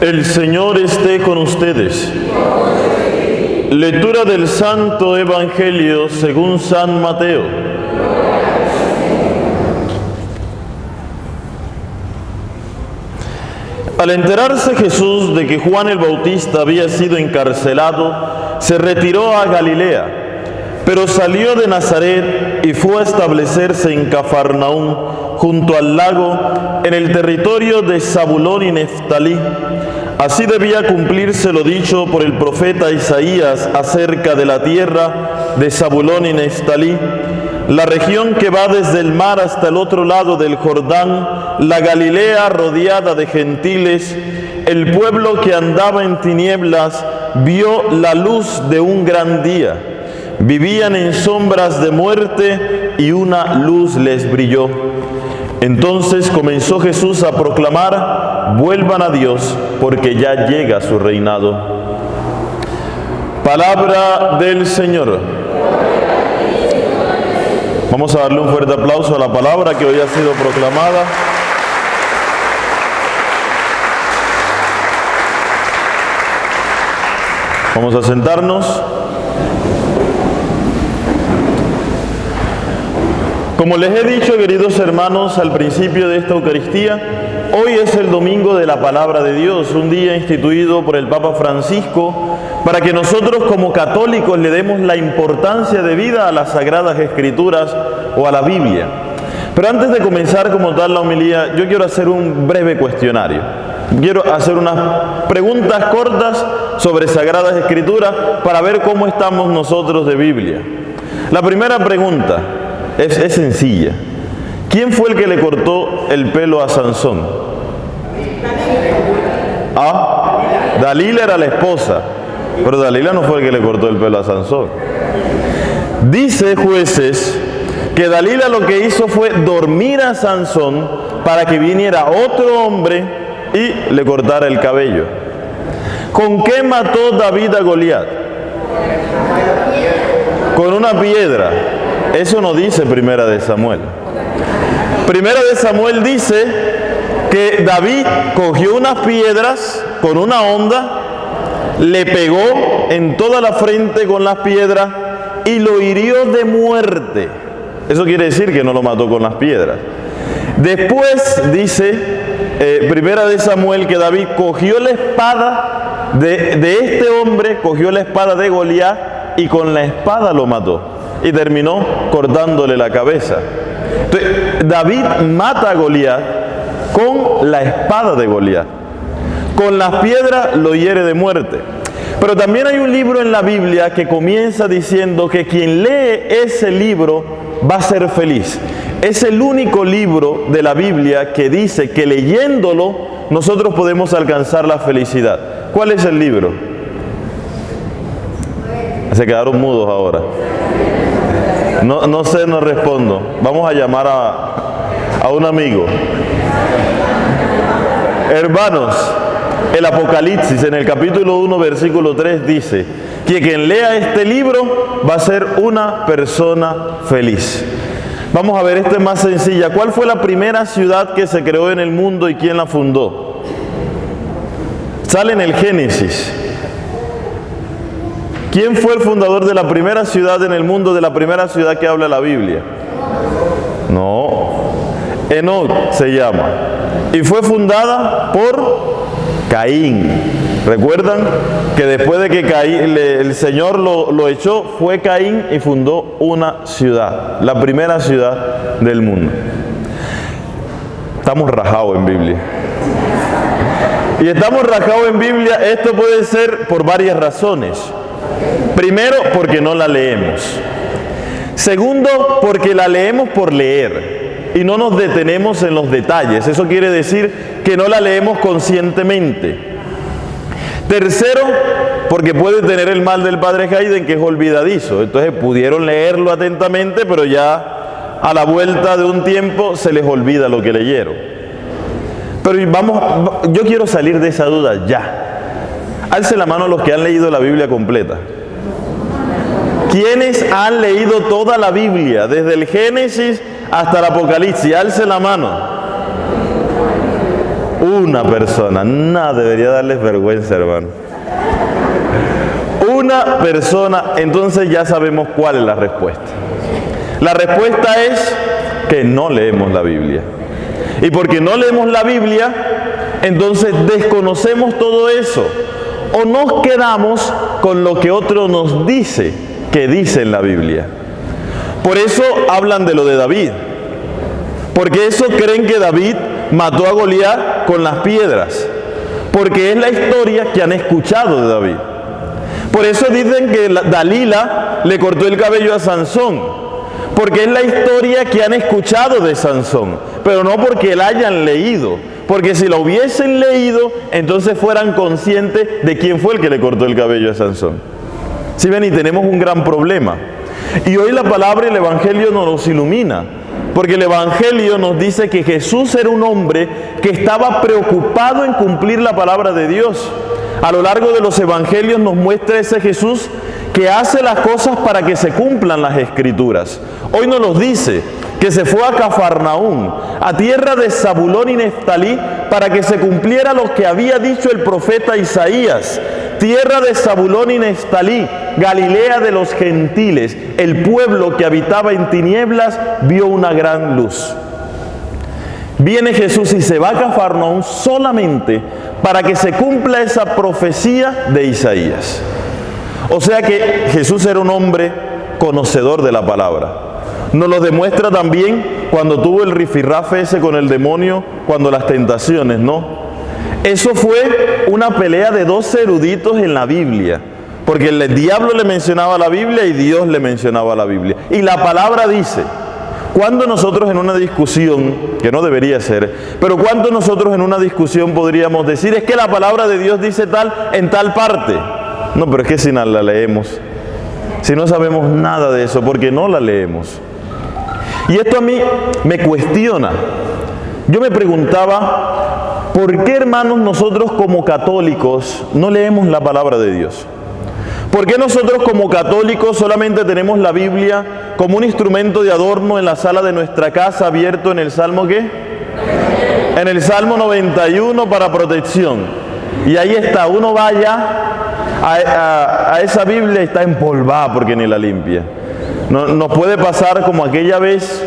El Señor esté con ustedes. Lectura del Santo Evangelio según San Mateo. Al enterarse Jesús de que Juan el Bautista había sido encarcelado, se retiró a Galilea, pero salió de Nazaret y fue a establecerse en Cafarnaúm, junto al lago, en el territorio de Zabulón y Neftalí. Así debía cumplirse lo dicho por el profeta Isaías acerca de la tierra de Zabulón y Neftalí, la región que va desde el mar hasta el otro lado del Jordán, la Galilea rodeada de gentiles. El pueblo que andaba en tinieblas vio la luz de un gran día. Vivían en sombras de muerte y una luz les brilló. Entonces comenzó Jesús a proclamar: vuelvan a Dios, porque ya llega su reinado. Palabra del Señor. Vamos a darle un fuerte aplauso a la palabra que hoy ha sido proclamada. Vamos a sentarnos. Como les he dicho, queridos hermanos, al principio de esta Eucaristía, hoy es el Domingo de la Palabra de Dios, un día instituido por el Papa Francisco para que nosotros como católicos le demos la importancia de vida a las Sagradas Escrituras o a la Biblia. Pero antes de comenzar como tal la homilía, yo quiero hacer un breve cuestionario. Quiero hacer unas preguntas cortas sobre Sagradas Escrituras para ver cómo estamos nosotros de Biblia. La primera pregunta es sencilla. ¿Quién fue el que le cortó el pelo a Sansón? ¿Ah? Dalila era la esposa, pero Dalila no fue el que le cortó el pelo a Sansón. Dice Jueces que Dalila lo que hizo fue dormir a Sansón para que viniera otro hombre y le cortara el cabello. ¿Con qué mató David a Goliat? Con una piedra. Eso no dice Primera de Samuel. Primera de Samuel dice que David cogió unas piedras con una honda, le pegó en toda la frente con las piedras y lo hirió de muerte. Eso quiere decir que no lo mató con las piedras. Después dice Primera de Samuel que David cogió la espada de este hombre, cogió la espada de Goliat y con la espada lo mató. Y terminó cortándole la cabeza. Entonces, David mata a Goliat con la espada de Goliat. Con las piedras lo hiere de muerte. Pero también hay un libro en la Biblia que comienza diciendo que quien lee ese libro va a ser feliz. Es el único libro de la Biblia que dice que leyéndolo nosotros podemos alcanzar la felicidad. ¿Cuál es el libro? Se quedaron mudos ahora. No sé, no respondo. Vamos a llamar a un amigo. Hermanos, el Apocalipsis en el capítulo 1, versículo 3 dice que quien lea este libro va a ser una persona feliz. Vamos a ver, esta es más sencilla. ¿Cuál fue la primera ciudad que se creó en el mundo y quién la fundó? Sale en el Génesis. ¿Quién fue el fundador de la primera ciudad en el mundo, de la primera ciudad que habla la Biblia? No, Enoc se llama. Y fue fundada por Caín. ¿Recuerdan que después de que el Señor lo echó, fue Caín y fundó una ciudad, la primera ciudad del mundo? Estamos rajados en Biblia. Y estamos rajados en Biblia, esto puede ser por varias razones. Primero, porque no la leemos. Segundo, porque la leemos por leer y no nos detenemos en los detalles. Eso quiere decir que no la leemos conscientemente. Tercero, porque puede tener el mal del padre Haydn, que es olvidadizo. Entonces pudieron leerlo atentamente, pero ya a la vuelta de un tiempo se les olvida lo que leyeron. Pero yo quiero salir de esa duda ya. Alce la mano los que han leído la Biblia completa. ¿Quiénes han leído toda la Biblia, desde el Génesis hasta el Apocalipsis? Alce la mano. Una persona. No, debería darles vergüenza, hermano. Una persona. Entonces ya sabemos cuál es la respuesta. La respuesta es que no leemos la Biblia. Y porque no leemos la Biblia, entonces desconocemos todo eso. O nos quedamos con lo que otro nos dice que dice en la Biblia. Por eso hablan de lo de David. Porque eso creen que David mató a Goliat con las piedras. Porque es la historia que han escuchado de David. Por eso dicen que Dalila le cortó el cabello a Sansón. Porque es la historia que han escuchado de Sansón. Pero no porque la hayan leído. Porque si la hubiesen leído, entonces fueran conscientes de quién fue el que le cortó el cabello a Sansón. ¿Sí ven? Y tenemos un gran problema. Y hoy la palabra y el Evangelio nos ilumina. Porque el Evangelio nos dice que Jesús era un hombre que estaba preocupado en cumplir la palabra de Dios. A lo largo de los Evangelios nos muestra ese Jesús que hace las cosas para que se cumplan las Escrituras. Hoy nos los dice que se fue a Cafarnaúm, a tierra de Zabulón y Neftalí, para que se cumpliera lo que había dicho el profeta Isaías. Tierra de Zabulón y Neftalí, Galilea de los gentiles, el pueblo que habitaba en tinieblas vio una gran luz. Viene Jesús y se va a Cafarnaúm solamente para que se cumpla esa profecía de Isaías. O sea que Jesús era un hombre conocedor de la palabra. Nos lo demuestra también cuando tuvo el rifirrafe ese con el demonio, cuando las tentaciones, ¿no? Eso fue una pelea de dos eruditos en la Biblia, porque el diablo le mencionaba la Biblia y Dios le mencionaba la Biblia. Y la palabra dice, cuando nosotros en una discusión, que no debería ser, pero cuando nosotros en una discusión podríamos decir, es que la palabra de Dios dice tal en tal parte. No, pero es que si no la leemos, si no sabemos nada de eso, porque no la leemos. Y esto a mí me cuestiona. Yo me preguntaba, ¿por qué, hermanos, nosotros como católicos no leemos la palabra de Dios? ¿Por qué nosotros como católicos solamente tenemos la Biblia como un instrumento de adorno en la sala de nuestra casa, abierto en el Salmo ¿qué? En el Salmo 91 para protección. Y ahí está, uno vaya a esa Biblia y está empolvada porque ni la limpia. Nos puede pasar como aquella vez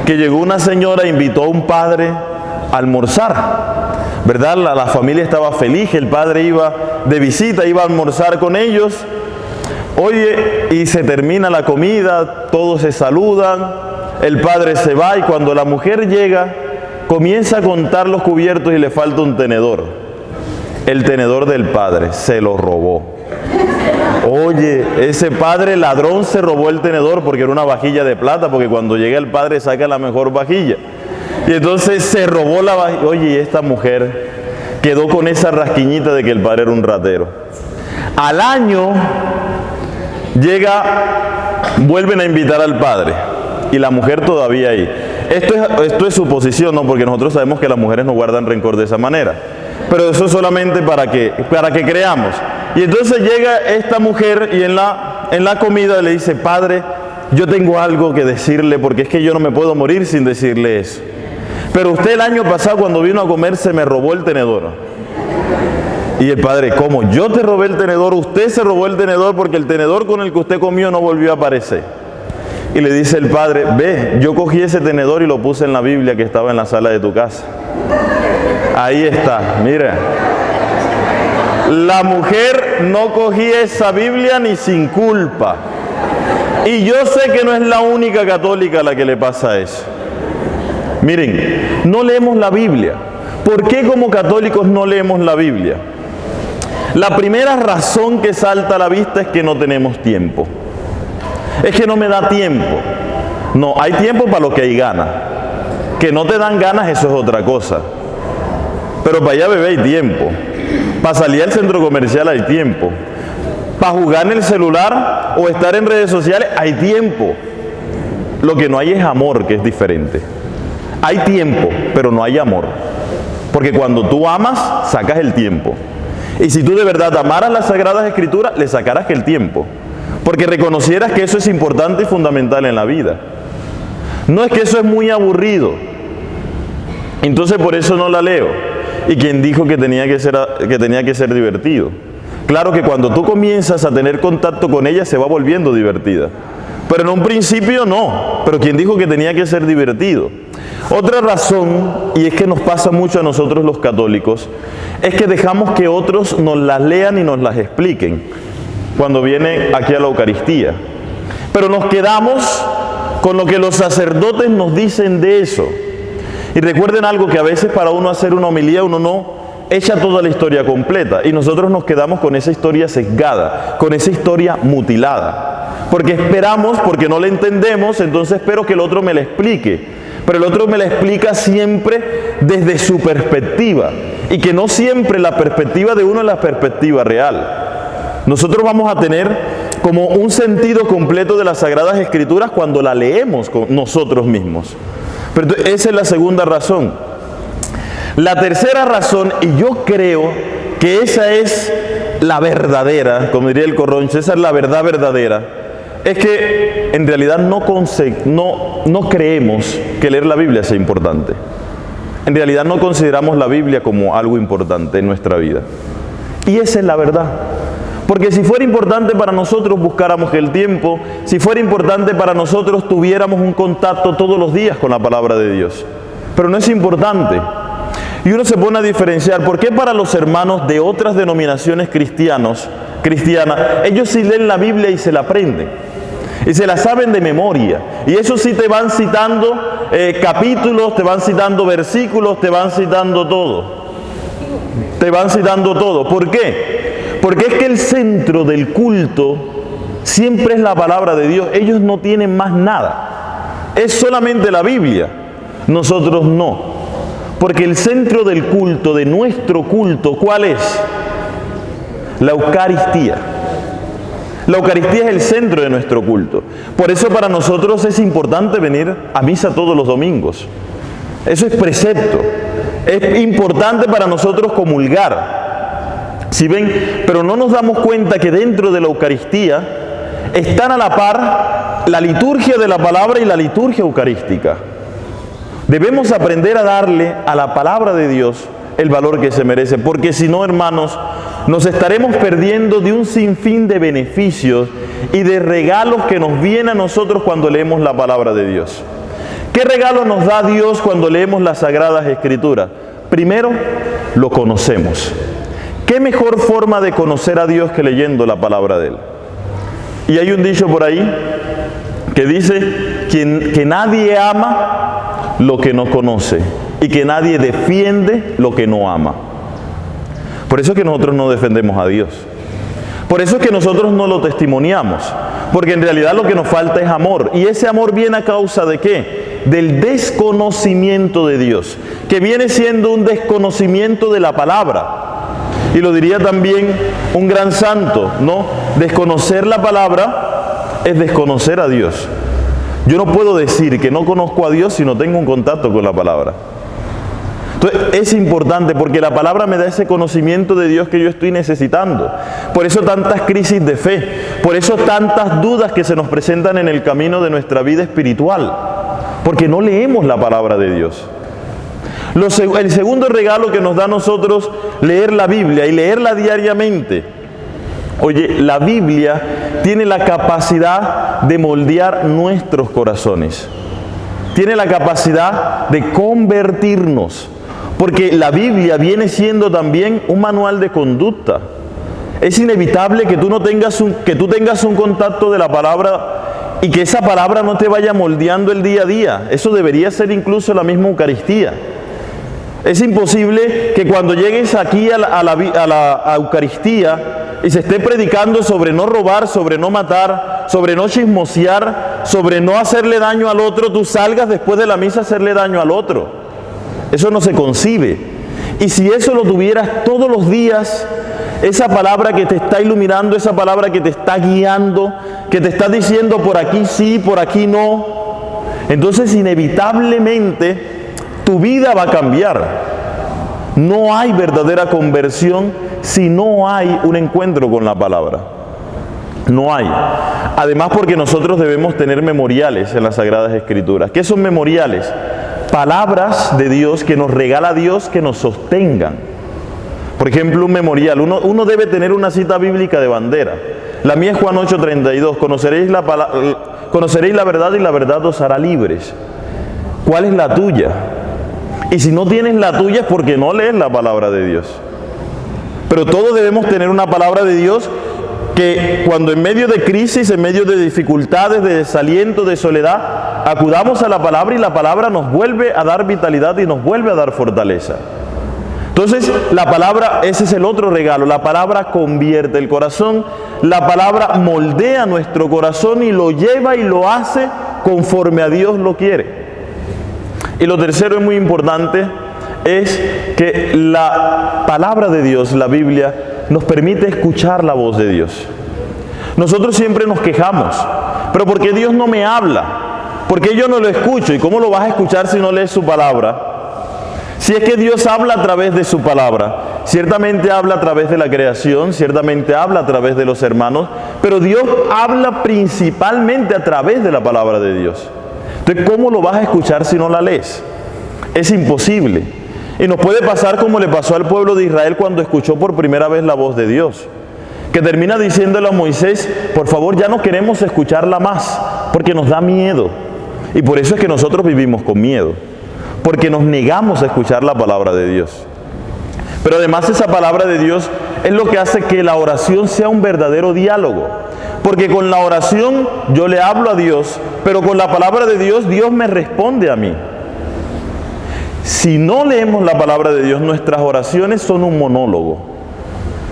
que llegó una señora e invitó a un padre a almorzar, ¿verdad? La familia estaba feliz, el padre iba de visita, iba a almorzar con ellos. Oye, y se termina la comida, todos se saludan, el padre se va y cuando la mujer llega, comienza a contar los cubiertos y le falta un tenedor. El tenedor del padre se lo robó. Oye, ese padre ladrón se robó el tenedor porque era una vajilla de plata, porque cuando llega el padre saca la mejor vajilla. Y entonces se robó la vajilla. Oye, y esta mujer quedó con esa rasquiñita de que el padre era un ratero. Al año vuelven a invitar al padre y la mujer todavía ahí. Esto es suposición, ¿no? Porque nosotros sabemos que las mujeres no guardan rencor de esa manera. Pero eso es solamente para que creamos. Y entonces llega esta mujer y en la comida le dice, padre, yo tengo algo que decirle porque es que yo no me puedo morir sin decirle eso. Pero usted el año pasado cuando vino a comer se me robó el tenedor. Y el padre, ¿cómo? Yo te robé el tenedor, usted se robó el tenedor porque el tenedor con el que usted comió no volvió a aparecer. Y le dice el padre, ve, yo cogí ese tenedor y lo puse en la Biblia que estaba en la sala de tu casa. Ahí está, mira. La mujer no cogía esa Biblia ni sin culpa. Y yo sé que no es la única católica a la que le pasa eso. Miren, no leemos la Biblia. ¿Por qué como católicos no leemos la Biblia? La primera razón que salta a la vista es que no tenemos tiempo. Es que no me da tiempo. No, hay tiempo para lo que hay ganas. Que no te dan ganas, eso es otra cosa. Pero para allá bebé hay tiempo. Para salir al centro comercial hay tiempo. Para jugar en el celular o estar en redes sociales hay tiempo. Lo que no hay es amor, que es diferente. Hay tiempo, pero no hay amor. Porque cuando tú amas, sacas el tiempo. Y si tú de verdad amaras las Sagradas Escrituras, le sacarás el tiempo. Porque reconocieras que eso es importante y fundamental en la vida. No es que eso es muy aburrido. Entonces por eso no la leo. ¿Y quién dijo que tenía que ser divertido? Claro que cuando tú comienzas a tener contacto con ella se va volviendo divertida. Pero en un principio no. Pero ¿quién dijo que tenía que ser divertido? Otra razón, y es que nos pasa mucho a nosotros los católicos, es que dejamos que otros nos las lean y nos las expliquen cuando vienen aquí a la Eucaristía. Pero nos quedamos con lo que los sacerdotes nos dicen de eso. Y recuerden algo, que a veces para uno hacer una homilía uno no echa toda la historia completa, y nosotros nos quedamos con esa historia sesgada, con esa historia mutilada, porque esperamos, porque no la entendemos, entonces espero que el otro me la explique, pero el otro me la explica siempre desde su perspectiva, y que no siempre la perspectiva de uno es la perspectiva real. Nosotros vamos a tener como un sentido completo de las Sagradas Escrituras cuando la leemos con nosotros mismos. Pero esa es la segunda razón. La tercera razón, y yo creo que esa es la verdadera, como diría el Corronche, esa es la verdad verdadera, es que en realidad no creemos que leer la Biblia sea importante. En realidad no consideramos la Biblia como algo importante en nuestra vida. Y esa es la verdad. Porque si fuera importante para nosotros buscáramos el tiempo, si fuera importante para nosotros tuviéramos un contacto todos los días con la palabra de Dios. Pero no es importante. Y uno se pone a diferenciar, ¿por qué para los hermanos de otras denominaciones cristianas, ellos sí leen la Biblia y se la aprenden? Y se la saben de memoria. Y eso sí te van citando capítulos, te van citando versículos, te van citando todo. Te van citando todo. ¿Por qué? Porque es que el centro del culto siempre es la palabra de Dios. Ellos no tienen más nada. Es solamente la Biblia. Nosotros no. Porque el centro del culto, de nuestro culto, ¿cuál es? La Eucaristía. La Eucaristía es el centro de nuestro culto. Por eso para nosotros es importante venir a misa todos los domingos. Eso es precepto. Es importante para nosotros comulgar. ¿Sí ven? Pero no nos damos cuenta que dentro de la Eucaristía están a la par la liturgia de la palabra y la liturgia eucarística. Debemos aprender a darle a la palabra de Dios el valor que se merece, porque si no, hermanos, nos estaremos perdiendo de un sinfín de beneficios y de regalos que nos vienen a nosotros cuando leemos la palabra de Dios. ¿Qué regalo nos da Dios cuando leemos las Sagradas Escrituras? Primero, lo conocemos. ¿Qué mejor forma de conocer a Dios que leyendo la palabra de Él? Y hay un dicho por ahí que dice que nadie ama lo que no conoce y que nadie defiende lo que no ama. Por eso es que nosotros no defendemos a Dios. Por eso es que nosotros no lo testimoniamos. Porque en realidad lo que nos falta es amor. ¿Y ese amor viene a causa de qué? Del desconocimiento de Dios, que viene siendo un desconocimiento de la palabra. Y lo diría también un gran santo, ¿no? Desconocer la palabra es desconocer a Dios. Yo no puedo decir que no conozco a Dios si no tengo un contacto con la palabra. Entonces es importante porque la palabra me da ese conocimiento de Dios que yo estoy necesitando. Por eso tantas crisis de fe, por eso tantas dudas que se nos presentan en el camino de nuestra vida espiritual, porque no leemos la palabra de Dios. El segundo regalo que nos da a nosotros leer la Biblia y leerla diariamente. Oye, la Biblia tiene la capacidad de moldear nuestros corazones. Tiene la capacidad de convertirnos. Porque la Biblia viene siendo también un manual de conducta. Es inevitable que tú tengas un contacto de la palabra y que esa palabra no te vaya moldeando el día a día. Eso debería ser incluso la misma Eucaristía. Es imposible que cuando llegues aquí a la Eucaristía y se esté predicando sobre no robar, sobre no matar, sobre no chismosear, sobre no hacerle daño al otro, tú salgas después de la misa a hacerle daño al otro. Eso no se concibe. Y si eso lo tuvieras todos los días, esa palabra que te está iluminando, esa palabra que te está guiando, que te está diciendo por aquí sí, por aquí no, entonces inevitablemente tu vida va a cambiar. No hay verdadera conversión si no hay un encuentro con la palabra. No hay. Además porque nosotros debemos tener memoriales en las Sagradas Escrituras. ¿Qué son memoriales? palabras de Dios que nos regala Dios que nos sostengan. Por ejemplo, un memorial. Uno debe tener una cita bíblica de bandera. La mía es Juan 8:32. Conoceréis la verdad y la verdad os hará libres. ¿Cuál es la tuya? Y si no tienes la tuya es porque no lees la palabra de Dios. Pero todos debemos tener una palabra de Dios que cuando en medio de crisis, en medio de dificultades, de desaliento, de soledad, acudamos a la palabra y la palabra nos vuelve a dar vitalidad y nos vuelve a dar fortaleza. Entonces, la palabra, ese es el otro regalo, la palabra convierte el corazón, la palabra moldea nuestro corazón y lo lleva y lo hace conforme a Dios lo quiere. Y lo tercero es muy importante, es que la palabra de Dios, la Biblia, nos permite escuchar la voz de Dios. Nosotros siempre nos quejamos, pero ¿por qué Dios no me habla? ¿Por qué yo no lo escucho? ¿Y cómo lo vas a escuchar si no lees su palabra? Si es que Dios habla a través de su palabra, ciertamente habla a través de la creación, ciertamente habla a través de los hermanos, pero Dios habla principalmente a través de la palabra de Dios. Entonces, ¿cómo lo vas a escuchar si no la lees? Es imposible. Y nos puede pasar como le pasó al pueblo de Israel cuando escuchó por primera vez la voz de Dios, que termina diciéndole a Moisés, por favor, ya no queremos escucharla más, porque nos da miedo. Y por eso es que nosotros vivimos con miedo, porque nos negamos a escuchar la palabra de Dios. Pero además esa palabra de Dios es lo que hace que la oración sea un verdadero diálogo. Porque con la oración yo le hablo a Dios, pero con la palabra de Dios, Dios me responde a mí. Si no leemos la palabra de Dios, nuestras oraciones son un monólogo,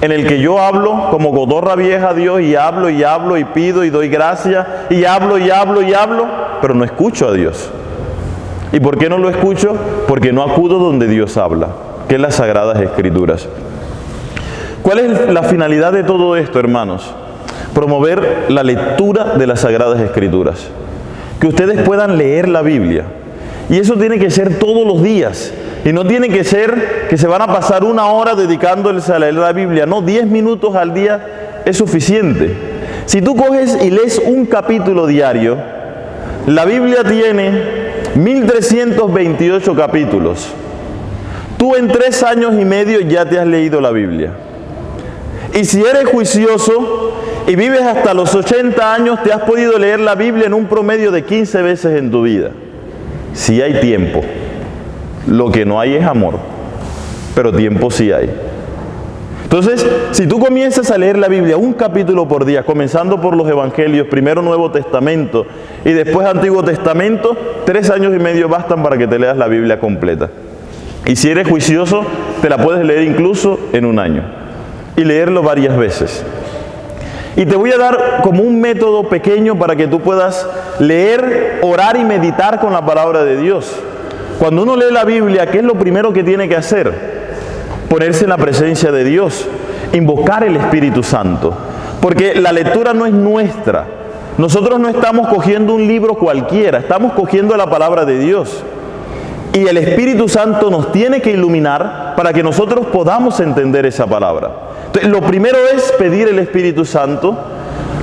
en el que yo hablo como cotorra vieja a Dios y hablo y pido y doy gracias y hablo, pero no escucho a Dios. ¿Y por qué no lo escucho? Porque no acudo donde Dios habla, que es las Sagradas Escrituras. ¿Cuál es la finalidad de todo esto, hermanos? Promover la lectura de las Sagradas Escrituras. Que ustedes puedan leer la Biblia. Y eso tiene que ser todos los días. Y no tiene que ser que se van a pasar una hora dedicándose a leer la Biblia. No, 10 minutos al día es suficiente. Si tú coges y lees un capítulo diario, la Biblia tiene 1328 capítulos. Tú en 3 años y medio ya te has leído la Biblia. Y si eres juicioso y vives hasta los 80 años, te has podido leer la Biblia en un promedio de 15 veces en tu vida. Si hay tiempo. Lo que no hay es amor, pero tiempo sí hay. Entonces, si tú comienzas a leer la Biblia un capítulo por día, comenzando por los Evangelios, primero Nuevo Testamento y después Antiguo Testamento, 3 años y medio bastan para que te leas la Biblia completa. Y si eres juicioso, te la puedes leer incluso en un año y leerlo varias veces. Y te voy a dar como un método pequeño para que tú puedas leer, orar y meditar con la palabra de Dios. Cuando uno lee la Biblia, ¿qué es lo primero que tiene que hacer? Ponerse en la presencia de Dios, invocar el Espíritu Santo. Porque la lectura no es nuestra. Nosotros no estamos cogiendo un libro cualquiera, estamos cogiendo la palabra de Dios. Y el Espíritu Santo nos tiene que iluminar para que nosotros podamos entender esa palabra. Entonces, lo primero es pedir el Espíritu Santo.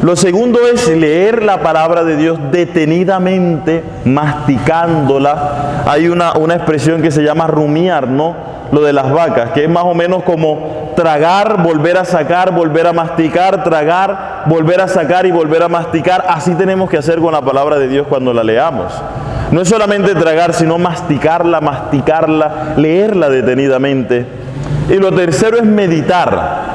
Lo segundo es leer la palabra de Dios detenidamente, masticándola. Hay una expresión que se llama rumiar, ¿no? Lo de las vacas, que es más o menos como tragar, volver a sacar, volver a masticar, tragar, volver a sacar y volver a masticar. Así tenemos que hacer con la palabra de Dios cuando la leamos. No es solamente tragar, sino masticarla, leerla detenidamente. Y lo tercero es meditar.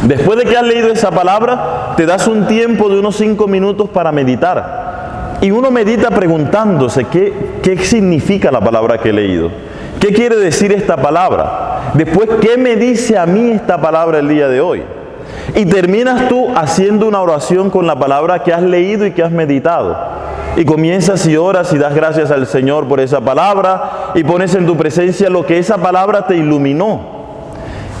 Después de que has leído esa palabra, te das un tiempo de unos 5 minutos para meditar. Y uno medita preguntándose qué significa la palabra que he leído. ¿Qué quiere decir esta palabra? Después, ¿qué me dice a mí esta palabra el día de hoy? Y terminas tú haciendo una oración con la palabra que has leído y que has meditado. Y comienzas y oras y das gracias al Señor por esa palabra y pones en tu presencia lo que esa palabra te iluminó.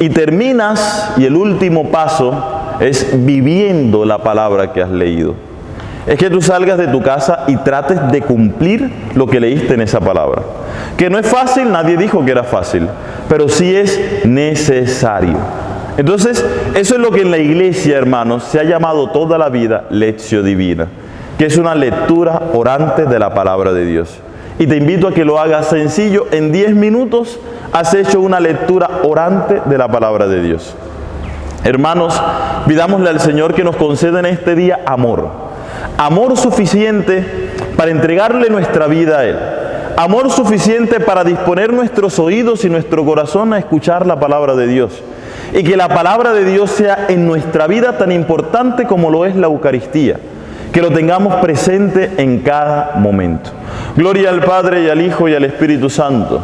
Y terminas, y el último paso es viviendo la palabra que has leído. Es que tú salgas de tu casa y trates de cumplir lo que leíste en esa palabra. Que no es fácil, nadie dijo que era fácil, pero sí es necesario. Entonces, eso es lo que en la iglesia, hermanos, se ha llamado toda la vida lectio divina, que es una lectura orante de la palabra de Dios. Y te invito a que lo hagas sencillo. En 10 minutos has hecho una lectura orante de la palabra de Dios. Hermanos, pidámosle al Señor que nos conceda en este día amor. Amor suficiente para entregarle nuestra vida a Él. Amor suficiente para disponer nuestros oídos y nuestro corazón a escuchar la palabra de Dios. Y que la palabra de Dios sea en nuestra vida tan importante como lo es la Eucaristía. Que lo tengamos presente en cada momento. Gloria al Padre y al Hijo y al Espíritu Santo.